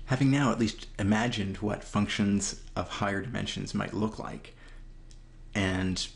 Having now at least imagined what functions of higher dimensions might look like, and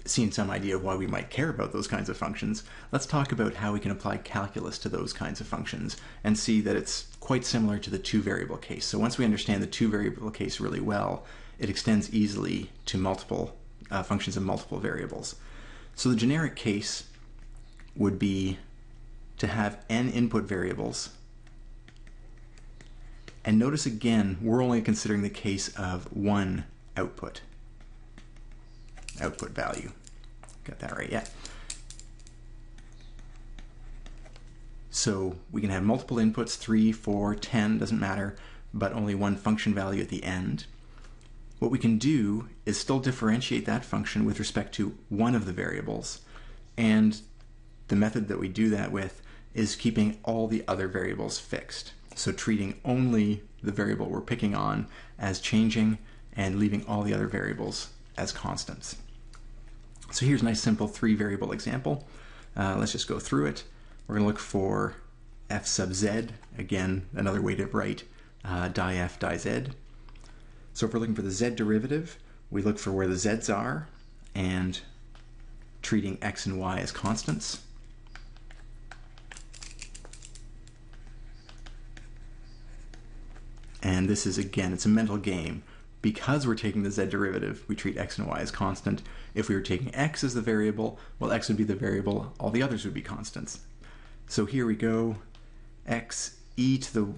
seen some idea of why we might care about those kinds of functions, let's talk about how we can apply calculus to those kinds of functions and see that it's quite similar to the two-variable case. So once we understand the two-variable case really well, it extends easily to multiple functions of multiple variables. So the generic case would be to have n input variables. And notice again, we're only considering the case of one output value. Got that right? Yeah. So we can have multiple inputs, 3, 4, 10, doesn't matter, but only one function value at the end. What we can do is still differentiate that function with respect to one of the variables, and the method that we do that with is keeping all the other variables fixed. So treating only the variable we're picking on as changing and leaving all the other variables as constants. So here's a nice simple three-variable example. Let's just go through it. We're going to look for f sub z. Again, another way to write di f di z. So if we're looking for the z derivative, we look for where the z's are and treating x and y as constants. And this is, again, it's a mental game. Because we're taking the z derivative, we treat x and y as constant. If we were taking x as the variable, well, x would be the variable, all the others would be constants. So here we go, x e to the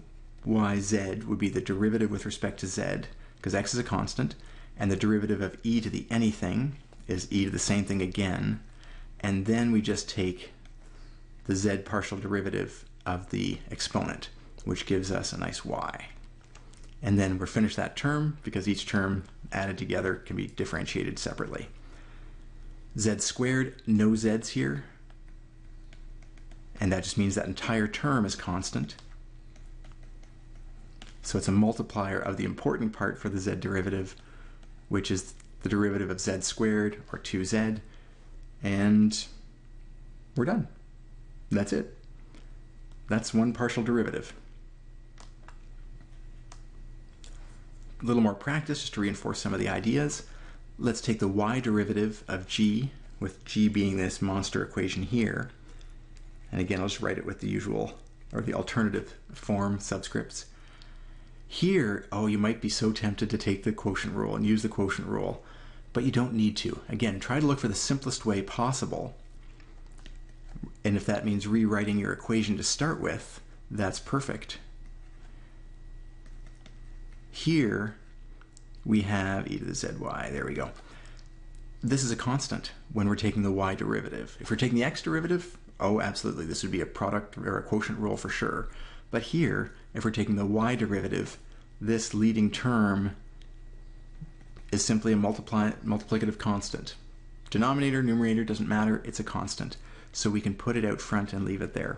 yz would be the derivative with respect to z, because x is a constant, and the derivative of e to the anything is e to the same thing again, and then we just take the z partial derivative of the exponent, which gives us a nice y. And then we're finished that term, because each term added together can be differentiated separately. Z squared, no z's here, and that just means that entire term is constant. So it's a multiplier of the important part for the z derivative, which is the derivative of z squared, or 2z, and we're done. That's it. That's one partial derivative. A little more practice just to reinforce some of the ideas. Let's take the y derivative of g, with g being this monster equation here. And again, I'll just write it with the usual, or the alternative form subscripts. Here, oh, you might be so tempted to take the quotient rule and use the quotient rule, but you don't need to. Again, try to look for the simplest way possible. And if that means rewriting your equation to start with, that's perfect. Here we have e to the zy. There we go. This is a constant when we're taking the y derivative. If we're taking the x derivative, oh, absolutely, this would be a product or a quotient rule for sure. But here, if we're taking the y-derivative, this leading term is simply a multiplicative constant. Denominator, numerator, doesn't matter, it's a constant. So we can put it out front and leave it there.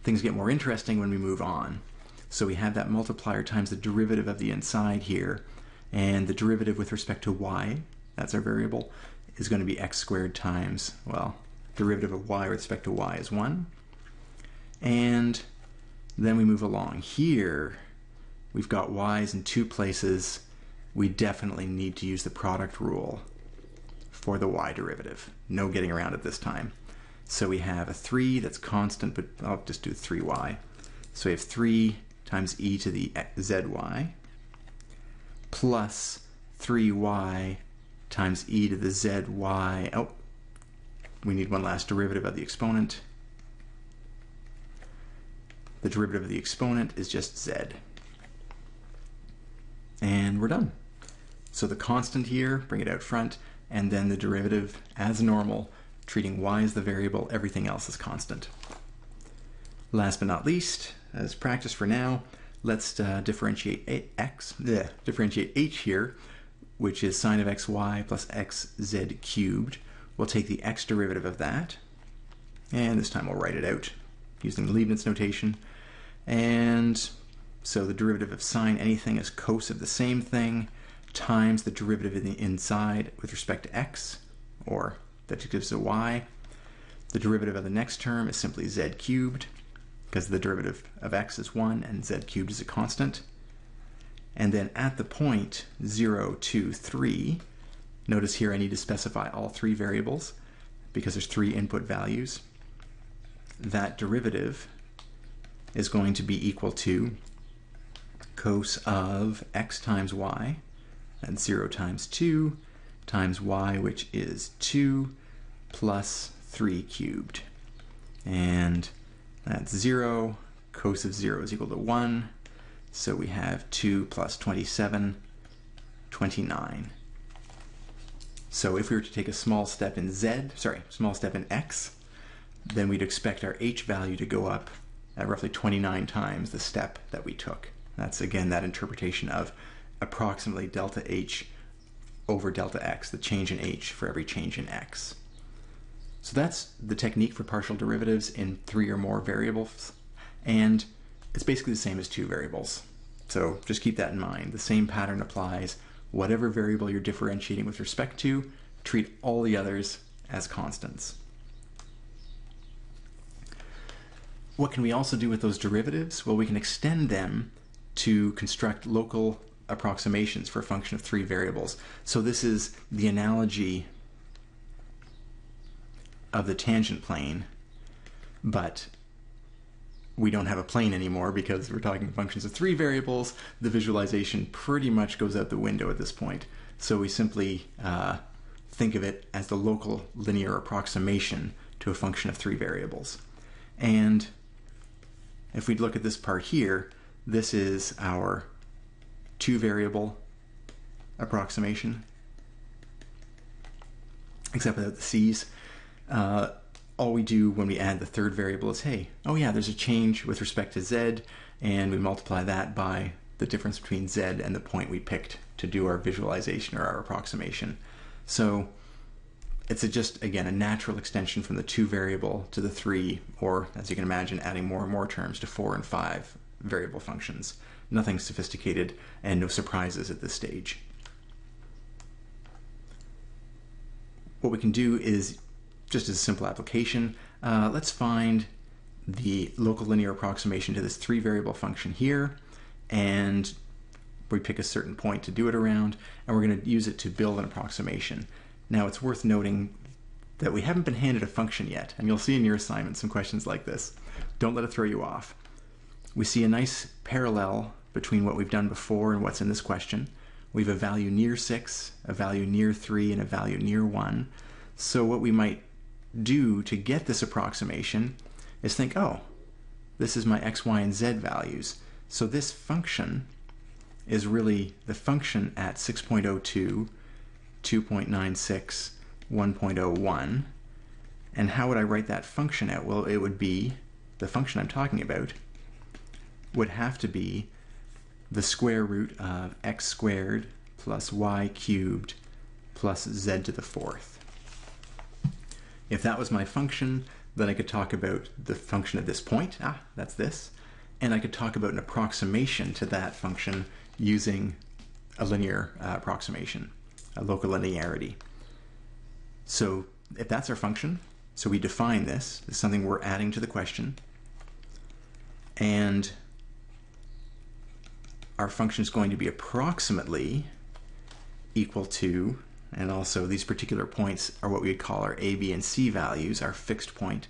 Things get more interesting when we move on. So we have that multiplier times the derivative of the inside here, and the derivative with respect to y, that's our variable, is going to be x squared times, well, derivative of y with respect to y is 1. And then we move along. Here, we've got y's in two places. We definitely need to use the product rule for the y derivative. No getting around it this time. So we have a 3 that's constant, but I'll just do 3y. So we have 3 times e to the zy plus 3y times e to the zy. Oh, we need one last derivative of the exponent. The derivative of the exponent is just z. And we're done. So the constant here, bring it out front, and then the derivative as normal, treating y as the variable, everything else is constant. Last but not least, as practice for now, let's differentiate h here, which is sine of xy plus xz cubed. We'll take the x derivative of that, and this time we'll write it out using the Leibniz notation. And so the derivative of sine anything is cos of the same thing times the derivative of the inside with respect to x, or that just gives a y. The derivative of the next term is simply z cubed. because the derivative of x is 1 and z cubed is a constant. And then at the point 0, 2, 3, notice here I need to specify all three variables because there's three input values. That derivative is going to be equal to cos of x times y, that's 0 times 2, times y, which is 2, plus 3 cubed. And that's 0. Cos of 0 is equal to 1. So we have 2 plus 27, 29. So if we were to take a small step in small step in x, then we'd expect our h value to go up at roughly 29 times the step that we took. That's again that interpretation of approximately delta h over delta x, the change in h for every change in x. So that's the technique for partial derivatives in 3 or more variables, and it's basically the same as 2 variables. So just keep that in mind. The same pattern applies. Whatever variable you're differentiating with respect to, treat all the others as constants. What can we also do with those derivatives? Well, we can extend them to construct local approximations for a function of 3 variables. So this is the analogy of the tangent plane, but we don't have a plane anymore because we're talking functions of 3 variables. The visualization pretty much goes out the window at this point. So we simply think of it as the local linear approximation to a function of 3 variables. And if we look at this part here, this is our 2 variable approximation, except without the c's. All we do when we add the 3rd variable is, hey, oh yeah, there's a change with respect to z, and we multiply that by the difference between z and the point we picked to do our visualization or our approximation. So it's just, again, a natural extension from the 2 variable to the 3, or as you can imagine, adding more and more terms to 4 and 5 variable functions. Nothing sophisticated and no surprises at this stage. What we can do is, just as a simple application, let's find the local linear approximation to this 3 variable function here, and we pick a certain point to do it around, and we're going to use it to build an approximation. Now it's worth noting that we haven't been handed a function yet, and you'll see in your assignment some questions like this. Don't let it throw you off. We see a nice parallel between what we've done before and what's in this question. We have a value near 6, a value near 3, and a value near 1. So what we might do to get this approximation is think, oh, this is my x, y, and z values. So this function is really the function at 6.02, 2.96, 1.01. And how would I write that function out? Well, it would be, the function I'm talking about would have to be the square root of x squared plus y cubed plus z to the 4th. If that was my function, then I could talk about the function at this point, that's this, and I could talk about an approximation to that function using a linear approximation, a local linearity. So if that's our function, so we define this as something we're adding to the question, and our function is going to be approximately equal to, and also these particular points are what we would call our a, b, and c values, our fixed point.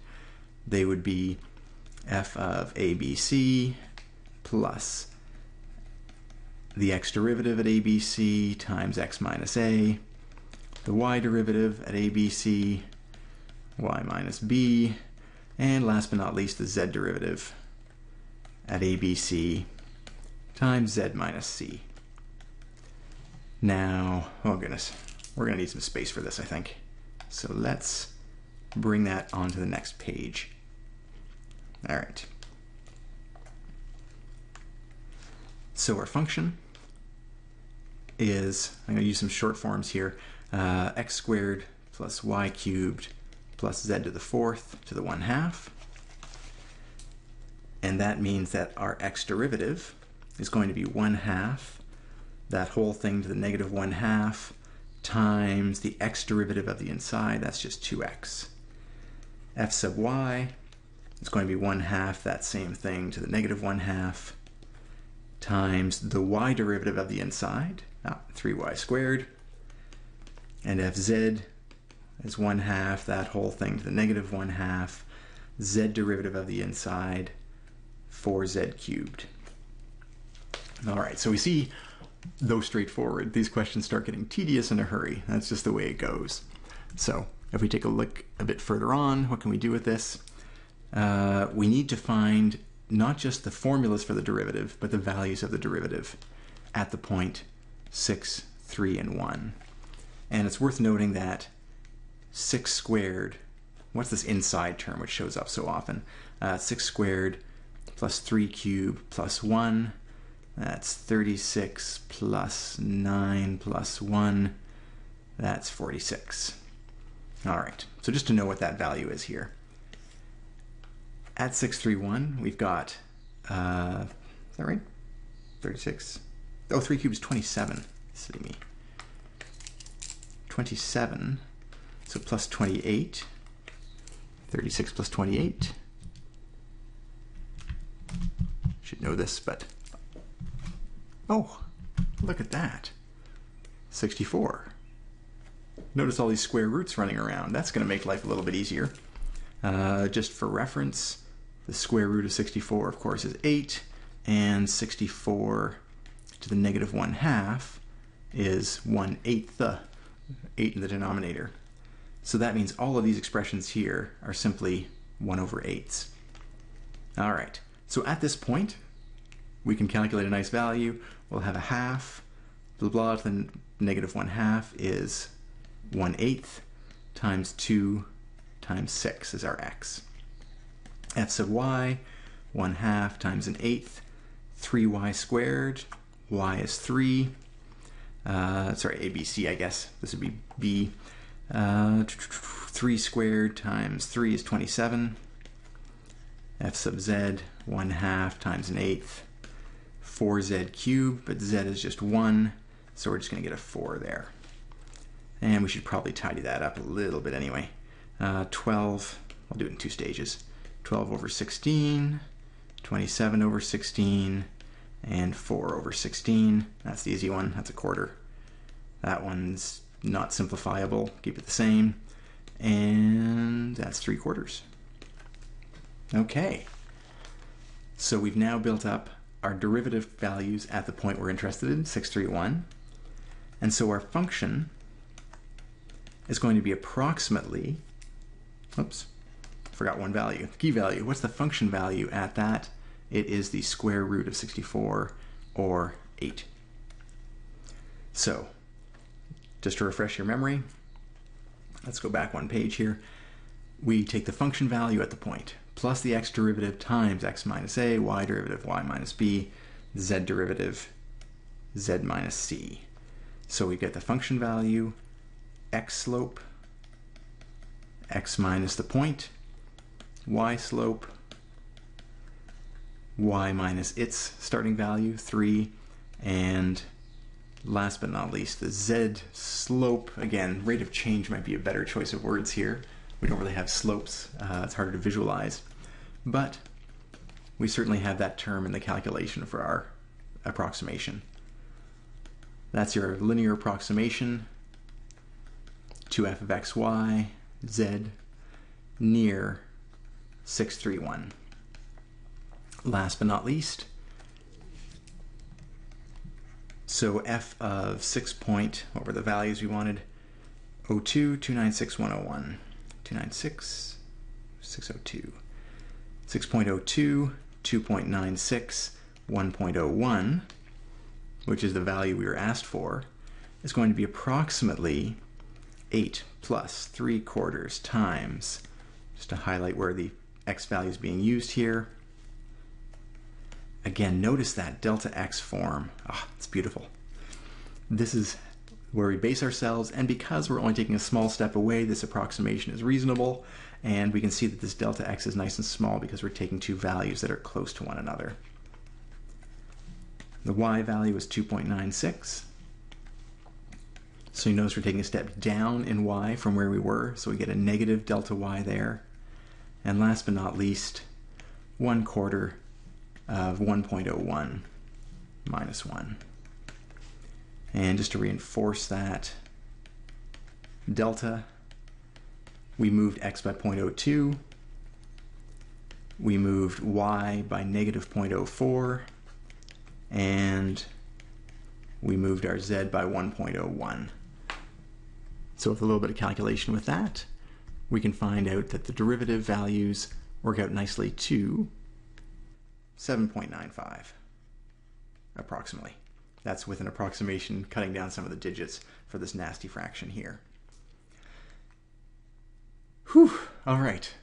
They would be f of a, b, c plus the x derivative at a, b, c times x minus a, the y derivative at a, b, c, y minus b, and last but not least the z derivative at a, b, c times z minus c. Now, oh goodness, we're going to need some space for this, I think. So let's bring that onto the next page. All right. So our function is, I'm going to use some short forms here, x squared plus y cubed plus z to the 4th to the 1/2. And that means that our x derivative is going to be 1/2, that whole thing to the negative 1/2, times the x derivative of the inside, that's just 2x. F sub y It's going to be 1/2 that same thing to the negative 1/2 times the y derivative of the inside, 3y squared, and fz is 1/2 that whole thing to the negative 1/2 z derivative of the inside, 4z cubed. All right, so we see, though straightforward, these questions start getting tedious in a hurry. That's just the way it goes. So if we take a look a bit further on, what can we do with this? We need to find not just the formulas for the derivative, but the values of the derivative at the point 6, 3, and 1. And it's worth noting that 6 squared, what's this inside term which shows up so often? 6 squared plus 3 cubed plus 1, that's 36 plus 9 plus 1, that's 46. All right, so just to know what that value is here. At 631, we've got, is that right? 36. Oh, 3 cubed is 27. Silly me. 27, so plus 28. 36 plus 28. Should know this, but oh, look at that. 64. Notice all these square roots running around. That's going to make life a little bit easier. Just for reference, the square root of 64, of course, is 8, and 64 to the negative 1/2 is 1/8, 8 in the denominator. So that means all of these expressions here are simply 1/8. All right, so at this point, we can calculate a nice value. We'll have a half, blah, blah, to the negative 1/2 is 1/8 times 2 times 6 is our x. F sub y, 1/2 times an eighth, 3y squared, y is 3. Sorry, ABC, I guess. This would be b. 3 squared times 3 is 27. F sub z, 1/2 times an eighth, 4z cubed, but z is just 1, so we're just going to get a 4 there. And we should probably tidy that up a little bit anyway. 12, I'll do it in 2 stages. 12 over 16, 27 over 16, and 4 over 16. That's the easy one. That's a quarter. That one's not simplifiable. Keep it the same. And that's 3/4. Okay. So we've now built up our derivative values at the point we're interested in, 6, 3, 1. And so our function is going to be approximately, oops, forgot one value, the key value. What's the function value at that? It is the square root of 64, or 8. So, just to refresh your memory, let's go back one page here. We take the function value at the point, plus the x derivative times x minus a, y derivative y minus b, z derivative z minus c. So we get the function value, x slope, x minus the point, y slope, y minus its starting value, 3, and last but not least, the z slope. Again, rate of change might be a better choice of words here. We don't really have slopes. It's harder to visualize. But we certainly have that term in the calculation for our approximation. That's your linear approximation to f of x, y, z, near 6, 3, 1. Last but not least, so f of 6 point, what were the values we wanted? 02, 296, 101. 296, 602. 6.02, 2.96, 1.01, which is the value we were asked for, is going to be approximately 8 plus 3/4 times, just to highlight where the x value is being used here. Again, notice that delta x form. Ah, it's beautiful. This is where we base ourselves, and because we're only taking a small step away, this approximation is reasonable, and we can see that this delta x is nice and small because we're taking two values that are close to one another. The y value is 2.96. So you notice we're taking a step down in y from where we were, so we get a negative delta y there. And last but not least, 1/4 of 1.01 minus 1. And just to reinforce that delta, we moved x by 0.02, we moved y by negative 0.04, and we moved our z by 1.01. So with a little bit of calculation with that, we can find out that the derivative values work out nicely to 7.95, approximately. That's with an approximation cutting down some of the digits for this nasty fraction here. Whew, all right.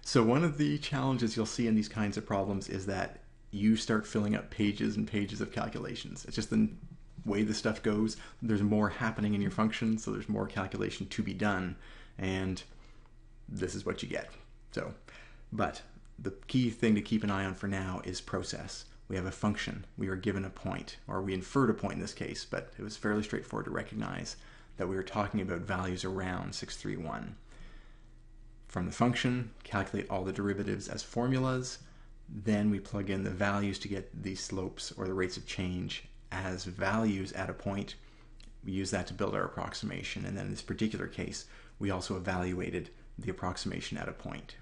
So one of the challenges you'll see in these kinds of problems is that you start filling up pages and pages of calculations. It's just the way the stuff goes. There's more happening in your function, so there's more calculation to be done, and this is what you get. So, but the key thing to keep an eye on for now is process. We have a function, we are given a point, or we inferred a point in this case, but it was fairly straightforward to recognize that we were talking about values around 631. From the function, calculate all the derivatives as formulas, then we plug in the values to get the slopes or the rates of change as values at a point. We use that to build our approximation, and then in this particular case, we also evaluated the approximation at a point.